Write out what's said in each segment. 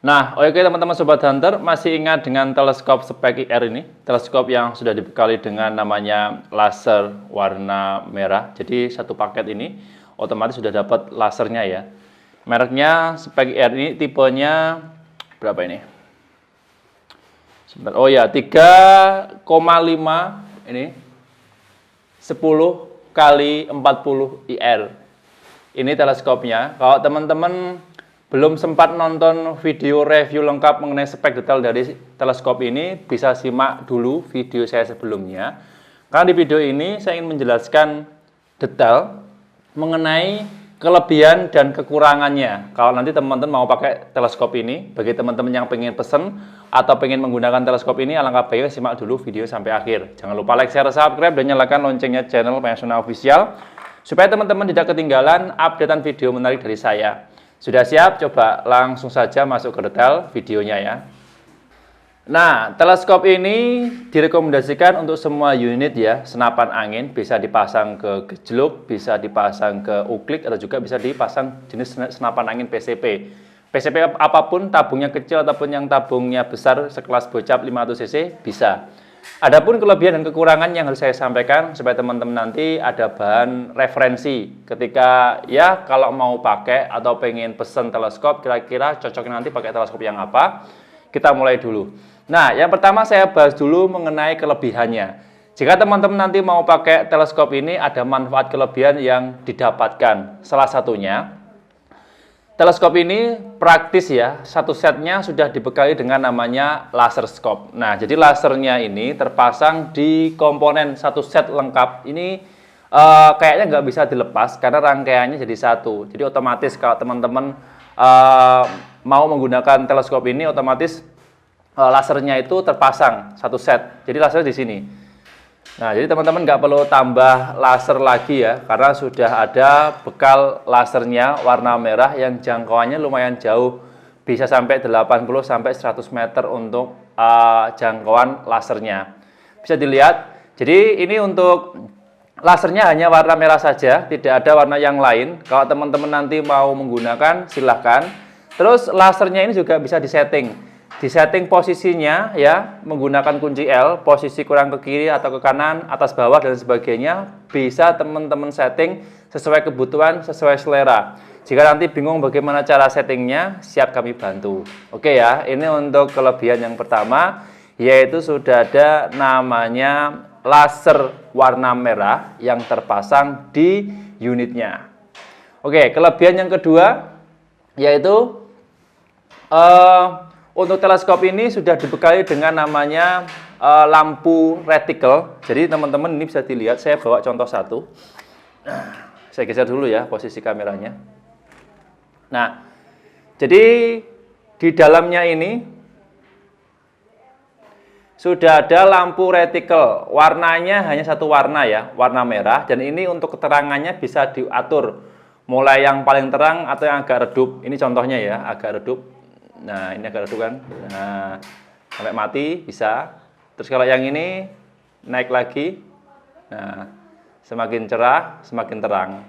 Nah, oke teman-teman Sobat Hunter, masih ingat dengan teleskop spek IR ini? Teleskop yang sudah dibekali dengan namanya laser warna merah. Jadi satu paket ini otomatis sudah dapat lasernya ya. Mereknya spek IR ini, tipenya berapa ini? Sebentar. Oh ya, 3,5 ini 10 kali 40 IR. Ini teleskopnya. Kalau teman-teman belum sempat nonton video review lengkap mengenai spek detail dari teleskop ini, bisa simak dulu video saya sebelumnya. Karena di video ini saya ingin menjelaskan detail mengenai kelebihan dan kekurangannya. Kalau nanti teman-teman mau pakai teleskop ini, bagi teman-teman yang pengen pesen atau pengen menggunakan teleskop ini, alangkah baiknya simak dulu video sampai akhir. Jangan lupa like, share, subscribe, dan nyalakan loncengnya channel Pensiuna Official, supaya teman-teman tidak ketinggalan updatean video menarik dari saya. Sudah siap? Coba langsung saja masuk ke detail videonya ya. Nah, teleskop ini direkomendasikan untuk semua unit ya, senapan angin, bisa dipasang ke gejluk, bisa dipasang ke uklik, atau juga bisa dipasang jenis senapan angin PCP. PCP apapun, tabungnya kecil ataupun yang tabungnya besar sekelas bocap 500 cc bisa. Adapun kelebihan dan kekurangan yang harus saya sampaikan supaya teman-teman nanti ada bahan referensi ketika ya kalau mau pakai atau pengen pesen teleskop, kira-kira cocoknya nanti pakai teleskop yang apa. Kita mulai dulu. Nah, yang pertama saya bahas dulu mengenai kelebihannya. Jika teman-teman nanti mau pakai teleskop ini, ada manfaat kelebihan yang didapatkan. Salah satunya, teleskop ini praktis ya, satu setnya sudah dibekali dengan namanya laser scope. Nah, jadi lasernya ini terpasang di komponen satu set lengkap. Ini kayaknya nggak bisa dilepas karena rangkaiannya jadi satu. Jadi otomatis kalau teman-teman mau menggunakan teleskop ini, otomatis lasernya itu terpasang satu set. Jadi laser di sini. Nah, jadi teman-teman nggak perlu tambah laser lagi ya, karena sudah ada bekal lasernya warna merah yang jangkauannya lumayan jauh, bisa sampai 80 sampai 100 meter untuk jangkauan lasernya. Bisa dilihat, jadi ini untuk lasernya hanya warna merah saja, tidak ada warna yang lain. Kalau teman-teman nanti mau menggunakan, silahkan. Terus lasernya ini juga bisa disetting. Disetting posisinya ya, menggunakan kunci L, posisi kurang ke kiri atau ke kanan, atas bawah dan sebagainya, bisa teman-teman setting sesuai kebutuhan, sesuai selera. Jika nanti bingung bagaimana cara settingnya, siap kami bantu. Oke ya, ini untuk kelebihan yang pertama, yaitu sudah ada namanya laser warna merah yang terpasang di unitnya. Oke, kelebihan yang kedua, yaitu untuk teleskop ini sudah dibekali dengan namanya lampu reticle. Jadi teman-teman ini bisa dilihat, saya bawa contoh satu. Saya geser dulu ya posisi kameranya. Nah, jadi di dalamnya ini sudah ada lampu reticle. Warnanya hanya satu warna ya, warna merah. Dan ini untuk keterangannya bisa diatur. Mulai yang paling terang atau yang agak redup. Ini contohnya ya, agak redup. Nah, ini agak redup kan. Nah, sampai mati bisa. Terus kalau yang ini naik lagi. Nah, semakin cerah, semakin terang.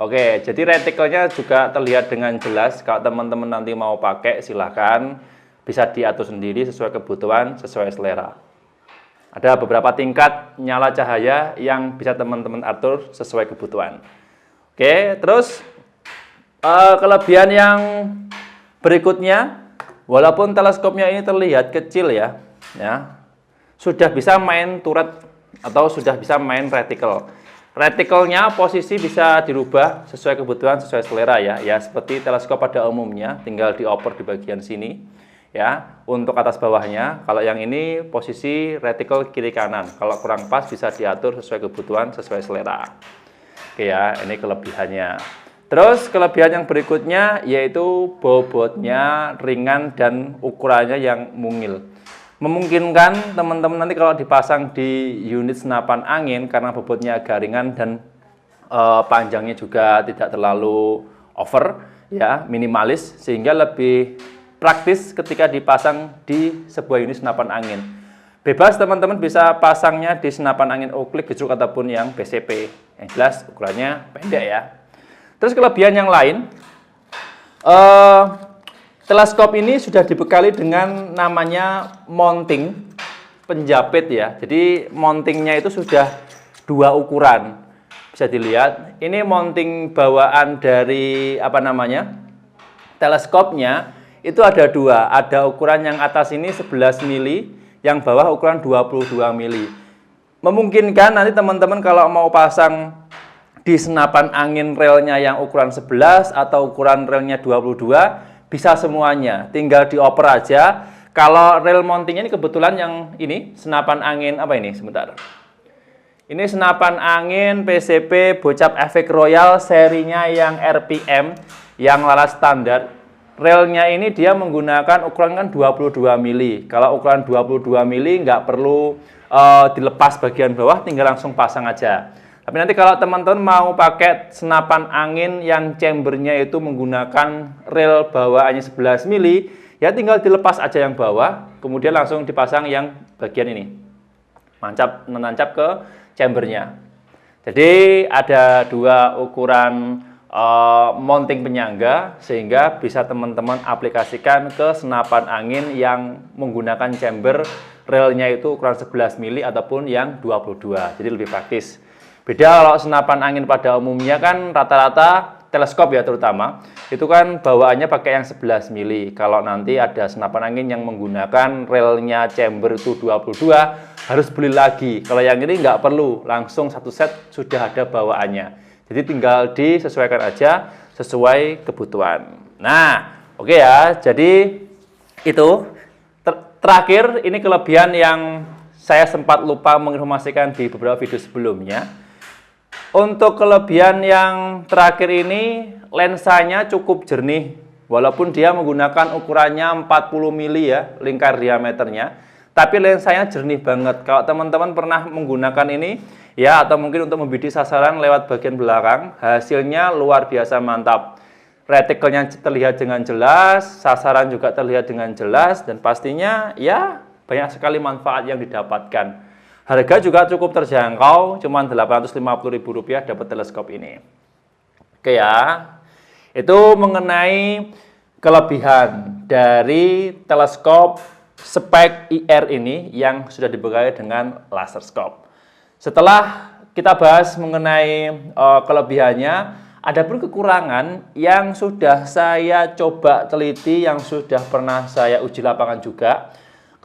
Oke, jadi retikelnya juga terlihat dengan jelas. Kalau teman-teman nanti mau pakai, silahkan. Bisa diatur sendiri sesuai kebutuhan, sesuai selera. Ada beberapa tingkat nyala cahaya yang bisa teman-teman atur sesuai kebutuhan. Oke, terus kelebihan yang berikutnya, walaupun teleskopnya ini terlihat kecil ya, sudah bisa main turret atau sudah bisa main reticle. Reticle-nya posisi bisa dirubah sesuai kebutuhan, sesuai selera ya. Ya seperti teleskop pada umumnya, tinggal dioper di bagian sini ya. Untuk atas bawahnya, kalau yang ini posisi reticle kiri kanan. Kalau kurang pas bisa diatur sesuai kebutuhan, sesuai selera. Oke ya, ini kelebihannya. Terus kelebihan yang berikutnya yaitu bobotnya ringan dan ukurannya yang mungil. Memungkinkan teman-teman nanti kalau dipasang di unit senapan angin karena bobotnya agak ringan dan panjangnya juga tidak terlalu over ya, minimalis, sehingga lebih praktis ketika dipasang di sebuah unit senapan angin. Bebas teman-teman bisa pasangnya di senapan angin uklik, gejruk ataupun yang PCP. Yang jelas ukurannya pendek ya. Terus kelebihan yang lain, teleskop ini sudah dibekali dengan namanya mounting penjapit ya. Jadi mountingnya itu sudah dua ukuran. Bisa dilihat, ini mounting bawaan dari teleskopnya itu ada dua. Ada ukuran yang atas ini 11 mili, yang bawah ukuran 22 mili. Memungkinkan nanti teman-teman kalau mau pasang di senapan angin relnya yang ukuran 11 atau ukuran relnya 22, bisa semuanya, tinggal dioper aja. Kalau rel mountingnya ini kebetulan yang ini senapan angin apa ini? Sebentar. Ini senapan angin PCP Bocap Efek Royal serinya yang RPM yang laras standar. Relnya ini dia menggunakan ukuran kan 22 mili. Kalau ukuran 22 mili nggak perlu dilepas bagian bawah, tinggal langsung pasang aja. Tapi nanti kalau teman-teman mau pakai senapan angin yang chambernya itu menggunakan rel bawaannya 11 mili, ya tinggal dilepas aja yang bawah, kemudian langsung dipasang yang bagian ini. Menancap ke chambernya. Jadi ada dua ukuran mounting penyangga, sehingga bisa teman-teman aplikasikan ke senapan angin yang menggunakan chamber relnya itu ukuran 11 mili ataupun yang 22. Jadi lebih praktis. Beda kalau senapan angin pada umumnya kan rata-rata teleskop ya terutama, itu kan bawaannya pakai yang 11 mili. Kalau nanti ada senapan angin yang menggunakan relnya chamber itu 22, harus beli lagi. Kalau yang ini nggak perlu, langsung satu set sudah ada bawaannya. Jadi tinggal disesuaikan aja sesuai kebutuhan. Nah, oke ya. Jadi itu terakhir ini kelebihan yang saya sempat lupa menginformasikan di beberapa video sebelumnya. Untuk kelebihan yang terakhir ini, lensanya cukup jernih. Walaupun dia menggunakan ukurannya 40 mili ya, lingkar diameternya. Tapi lensanya jernih banget. Kalau teman-teman pernah menggunakan ini, ya atau mungkin untuk membidik sasaran lewat bagian belakang, hasilnya luar biasa mantap. Retikelnya terlihat dengan jelas, sasaran juga terlihat dengan jelas, dan pastinya ya banyak sekali manfaat yang didapatkan. Harga juga cukup terjangkau, cuma Rp850.000 dapat teleskop ini. Oke ya, itu mengenai kelebihan dari teleskop spek IR ini yang sudah dibekali dengan laser scope. Setelah kita bahas mengenai kelebihannya, ada pun kekurangan yang sudah saya coba teliti, yang sudah pernah saya uji lapangan juga.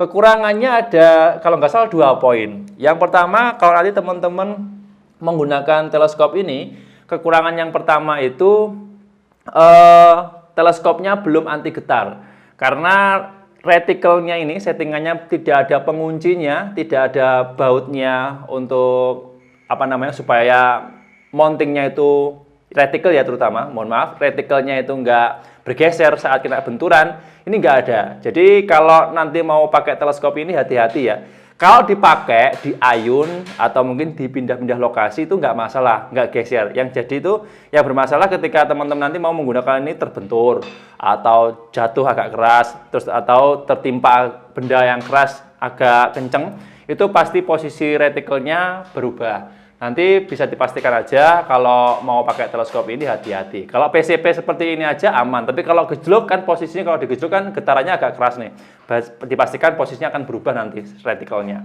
Kekurangannya ada, kalau nggak salah 2 poin. Yang pertama, kalau nanti teman-teman menggunakan teleskop ini, kekurangan yang pertama itu teleskopnya belum anti getar. Karena retikelnya ini settingannya tidak ada penguncinya, tidak ada bautnya untuk supaya mountingnya itu retikel ya terutama, mohon maaf, retikelnya itu nggak bergeser saat kena benturan. Ini nggak ada. Jadi kalau nanti mau pakai teleskop ini hati-hati ya. Kalau dipakai di ayun atau mungkin dipindah-pindah lokasi itu nggak masalah, nggak geser. Yang jadi itu yang bermasalah ketika teman-teman nanti mau menggunakan ini terbentur atau jatuh agak keras, terus atau tertimpa benda yang keras agak kenceng, itu pasti posisi retikelnya berubah. Nanti bisa dipastikan aja kalau mau pakai teleskop ini hati-hati. Kalau PCP seperti ini aja aman, tapi kalau gejlok kan posisinya, kalau digejlok kan getarannya agak keras nih. Dipastikan posisinya akan berubah nanti retikelnya.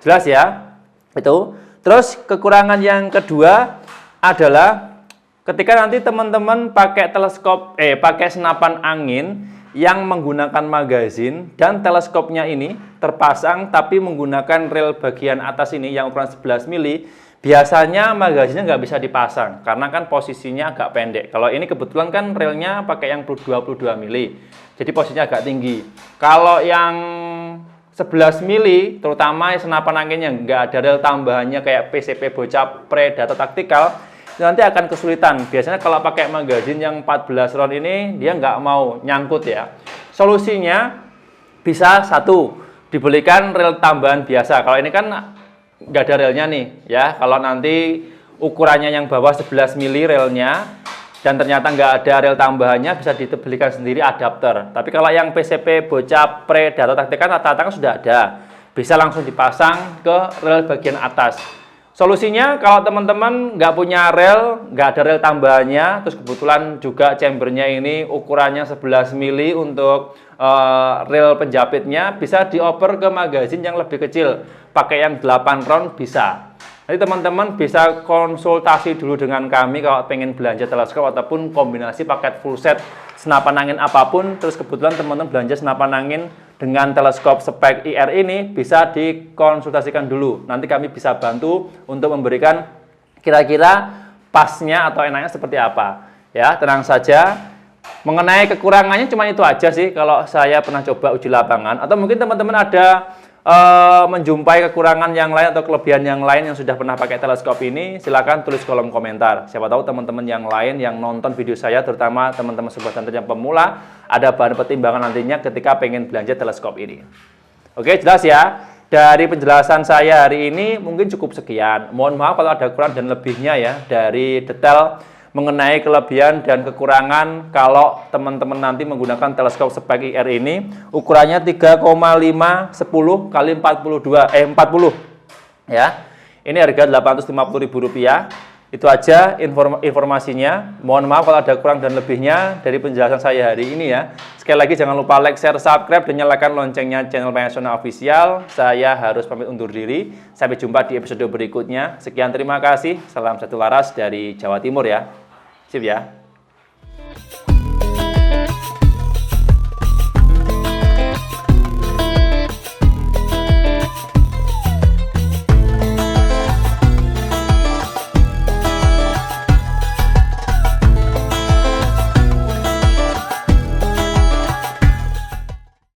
Jelas ya? Itu. Terus kekurangan yang kedua adalah ketika nanti teman-teman pakai pakai senapan angin yang menggunakan magazin dan teleskopnya ini terpasang tapi menggunakan rel bagian atas ini yang ukuran 11 mili. Biasanya magazinnya nggak bisa dipasang karena kan posisinya agak pendek. Kalau ini kebetulan kan relnya pakai yang 22 mili, jadi posisinya agak tinggi. Kalau yang 11 mili, terutama senapan angin yang nggak ada rel tambahannya kayak PCP Bocap Predator Tactical, itu nanti akan kesulitan. Biasanya kalau pakai magazin yang 14 round ini, dia nggak mau nyangkut ya. Solusinya bisa satu, dibelikan rel tambahan biasa. Kalau ini kan nggak ada relnya nih ya. Kalau nanti ukurannya yang bawah 11 mili relnya dan ternyata nggak ada rel tambahannya, bisa dibelikan sendiri adapter. Tapi kalau yang PCP Bocap Predator Tactical rata-rata kan sudah ada, bisa langsung dipasang ke rel bagian atas. Solusinya kalau teman-teman nggak punya rel, nggak ada rel tambahannya, terus kebetulan juga chambernya ini ukurannya 11 mili untuk rel penjepitnya, bisa dioper ke magazin yang lebih kecil. Pakai yang 8 round bisa. Nanti teman-teman bisa konsultasi dulu dengan kami kalau pengen belanja teleskop ataupun kombinasi paket full set senapan angin apapun. Terus kebetulan teman-teman belanja senapan angin dengan teleskop spek IR ini, bisa dikonsultasikan dulu. Nanti kami bisa bantu untuk memberikan kira-kira pasnya atau enaknya seperti apa. Ya, tenang saja. Mengenai kekurangannya cuma itu aja sih kalau saya pernah coba uji lapangan. Atau mungkin teman-teman ada menjumpai kekurangan yang lain atau kelebihan yang lain yang sudah pernah pakai teleskop ini, silakan tulis kolom komentar. Siapa tahu teman-teman yang lain yang nonton video saya, terutama teman-teman sobat santai yang pemula, ada bahan pertimbangan nantinya ketika pengen belanja teleskop ini. Oke, jelas ya. Dari penjelasan saya hari ini mungkin cukup sekian. Mohon maaf kalau ada kurang dan lebihnya ya dari detail mengenai kelebihan dan kekurangan kalau teman-teman nanti menggunakan teleskop spek IR ini. Ukurannya 3,5 10 kali 40 ya. Ini harga Rp850.000. Itu aja informasinya. Mohon maaf kalau ada kurang dan lebihnya dari penjelasan saya hari ini ya. Sekali lagi jangan lupa like, share, subscribe, dan nyalakan loncengnya channel Pengasona Official. Saya harus pamit undur diri. Sampai jumpa di episode berikutnya. Sekian, terima kasih. Salam satu laras dari Jawa Timur ya. Sip ya.